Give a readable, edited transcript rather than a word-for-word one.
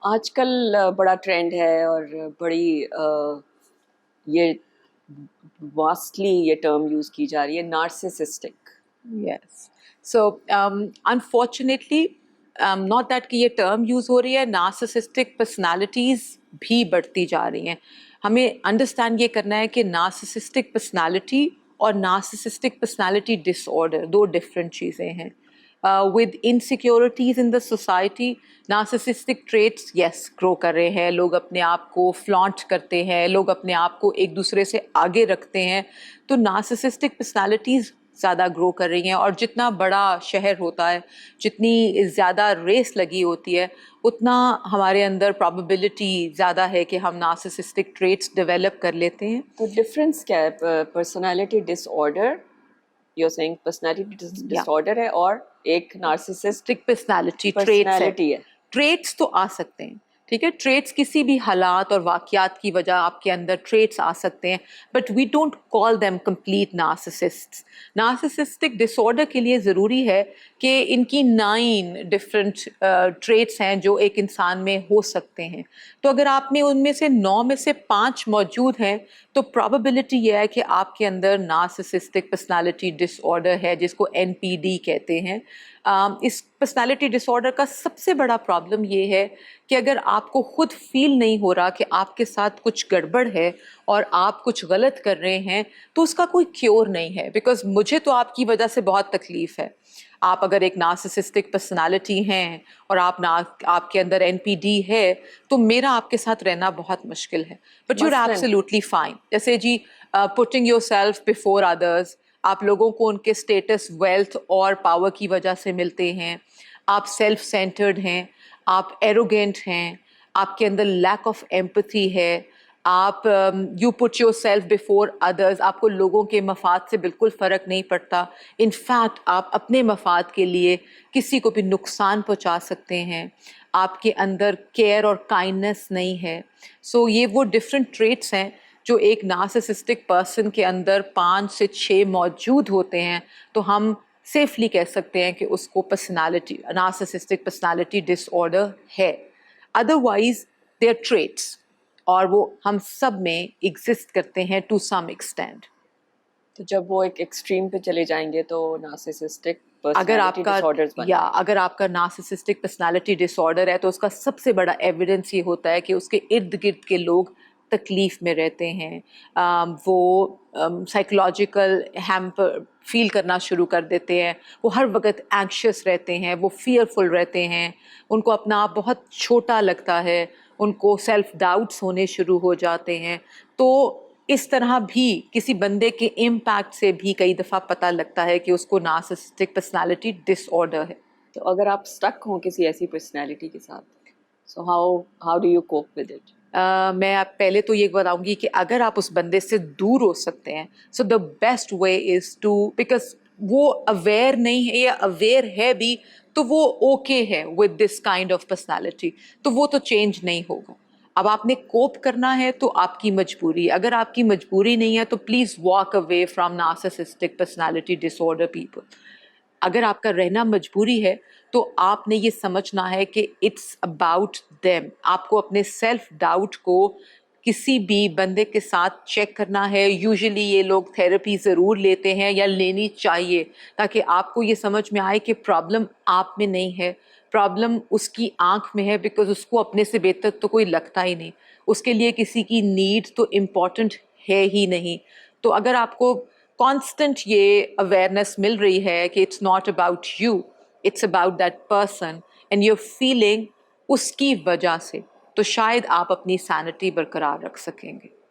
آج کل بڑا ٹرینڈ ہے اور بڑی یہ واسٹلی یہ ٹرم یوز کی جا رہی ہے، نارسسسٹک. یس سو انفارچونیٹلی ناٹ دیٹ کہ یہ ٹرم یوز ہو رہی ہے، نارسسسٹک پرسنالٹیز بھی بڑھتی جا رہی ہیں. ہمیں انڈرسٹینڈ یہ کرنا ہے کہ نارسسسٹک پرسنالٹی اور نارسسسٹک پرسنالٹی ڈس آرڈر دو ڈفرینٹ چیزیں ہیں. With insecurities in the society, narcissistic traits یس گرو کر رہے ہیں، لوگ اپنے آپ کو فلانٹ کرتے ہیں، لوگ اپنے آپ کو ایک دوسرے سے آگے رکھتے ہیں، تو نارسسسٹک پرسنالٹیز زیادہ گرو کر رہی ہیں. اور جتنا بڑا شہر ہوتا ہے، جتنی زیادہ ریس لگی ہوتی ہے، اتنا ہمارے اندر پرابیبلٹی زیادہ ہے کہ ہم نارسسسٹک ٹریٹس ڈیولپ کر لیتے ہیں. تو ڈفرینس کیا ہے؟ پرسنالٹی ڈس آرڈر، یو سینگ پرسنالٹی ڈس آرڈر ہے، اور ایک نارسسسٹک پرسنالٹی ٹریٹس ہے. پرسنالٹی ہے. ٹریٹس تو آ سکتے ہیں، ٹھیک ہے، ٹریٹس کسی بھی حالات اور واقعات کی وجہ آپ کے اندر ٹریٹس آ سکتے ہیں، but we don't call them complete narcissists. Narcissistic disorder کے لیے ضروری ہے کہ ان کی 9 ڈفرینٹ ٹریٹس ہیں جو ایک انسان میں ہو سکتے ہیں. تو اگر آپ میں ان میں سے 9 میں سے 5 موجود ہیں تو پرابیبلٹی یہ ہے کہ آپ کے اندر نارسسسٹک پرسنالٹی ڈس آرڈر ہے، جس کو NPD کہتے ہیں. اس پرسنالٹی ڈس آرڈر کا سب سے بڑا پرابلم یہ ہے کہ اگر آپ کو خود فیل نہیں ہو رہا کہ آپ کے ساتھ کچھ گڑبڑ ہے اور آپ کچھ غلط کر رہے ہیں، تو اس کا کوئی کیور نہیں ہے. بیکاز مجھے تو آپ کی وجہ سے بہت تکلیف ہے. آپ اگر ایک نارسسسٹک پرسنالٹی ہیں اور آپ کے اندر NPD ہے تو میرا آپ کے ساتھ رہنا بہت مشکل ہے. بٹ یو آر مثلاً ایبسلیوٹلی فائن. جیسے جی پٹنگ یور سیلف بفور ادرس، آپ لوگوں کو ان کے اسٹیٹس، ویلتھ اور پاور کی وجہ سے ملتے ہیں. آپ سیلف سینٹرڈ ہیں، آپ ایروگینٹ ہیں، آپ کے اندر لیک آف ایمپتھی ہے، آپ you put your self before others, آپ کو لوگوں کے مفاد سے بالکل فرق نہیں پڑتا. ان فیکٹ آپ اپنے مفاد کے لیے کسی کو بھی نقصان پہنچا سکتے ہیں. آپ کے اندر کیئر اور کائنڈنس نہیں ہے. سو یہ وہ ڈفرینٹ ٹریٹس ہیں جو ایک نارسسسٹک پرسن کے اندر 5 سے 6 موجود ہوتے ہیں، تو ہم سیفلی کہہ سکتے ہیں کہ اس کو پرسنالٹی، نارسسسٹک پرسنالٹی ڈس آرڈر ہے. ادروائز دے آر ٹریٹس، اور وہ ہم سب میں ایگزسٹ کرتے ہیں ٹو سم ایکسٹینٹ. تو جب وہ ایک ایکسٹریم پہ چلے جائیں گے تو نارسسسٹک اگر آپ پرسنالٹی کا ڈس آرڈرز بن جائیں گے. اگر آپ کا نارسسسٹک پرسنالٹی ڈس آرڈر ہے تو اس کا سب سے بڑا ایویڈنس یہ ہوتا ہے کہ اس کے ارد گرد کے لوگ تکلیف میں رہتے ہیں، وہ سائیکولوجیکل ہیمپر فیل کرنا شروع کر دیتے ہیں، وہ ہر وقت اینکشیس رہتے ہیں، وہ فیئرفل رہتے ہیں، ان کو اپنا آپ بہت چھوٹا لگتا ہے، ان کو سیلف ڈاؤٹس ہونے شروع ہو جاتے ہیں. تو اس طرح بھی کسی بندے کے امپیکٹ سے بھی کئی دفعہ پتہ لگتا ہے کہ اس کو نارسسسٹک پرسنالٹی ڈس آرڈر ہے. تو اگر آپ اسٹک ہوں کسی ایسی پرسنالٹی کے ساتھ، so how do you cope with it? میں پہلے تو یہ بتاؤں گی کہ اگر آپ اس بندے سے دور ہو سکتے ہیں، so the best way is to, because وہ اویئر نہیں ہے یا اویئر ہے بھی تو وہ اوکے ہے with this kind of personality, تو وہ تو چینج نہیں ہوگا. اب آپ نے کوپ کرنا ہے تو آپ کی مجبوری، اگر آپ کی مجبوری نہیں ہے تو please walk away from narcissistic personality disorder people. اگر آپ کا رہنا مجبوری ہے تو آپ نے یہ سمجھنا ہے کہ اٹس اباؤٹ دیم. آپ کو اپنے سیلف ڈاؤٹ کو کسی بھی بندے کے ساتھ چیک کرنا ہے. یوزلی یہ لوگ تھراپی ضرور لیتے ہیں یا لینی چاہیے، تاکہ آپ کو یہ سمجھ میں آئے کہ پرابلم آپ میں نہیں ہے، پرابلم اس کی آنکھ میں ہے، بیکاز اس کو اپنے سے بہتر تو کوئی لگتا ہی نہیں. اس کے لیے کسی کی نیڈ تو امپورٹنٹ ہے ہی نہیں. تو اگر آپ کو کانسٹنٹ یہ اویئرنیس مل رہی ہے کہ it's not about you, it's about that person and your feeling اس کی وجہ سے، تو شاید آپ اپنی سینٹی برقرار رکھ سکیں گے.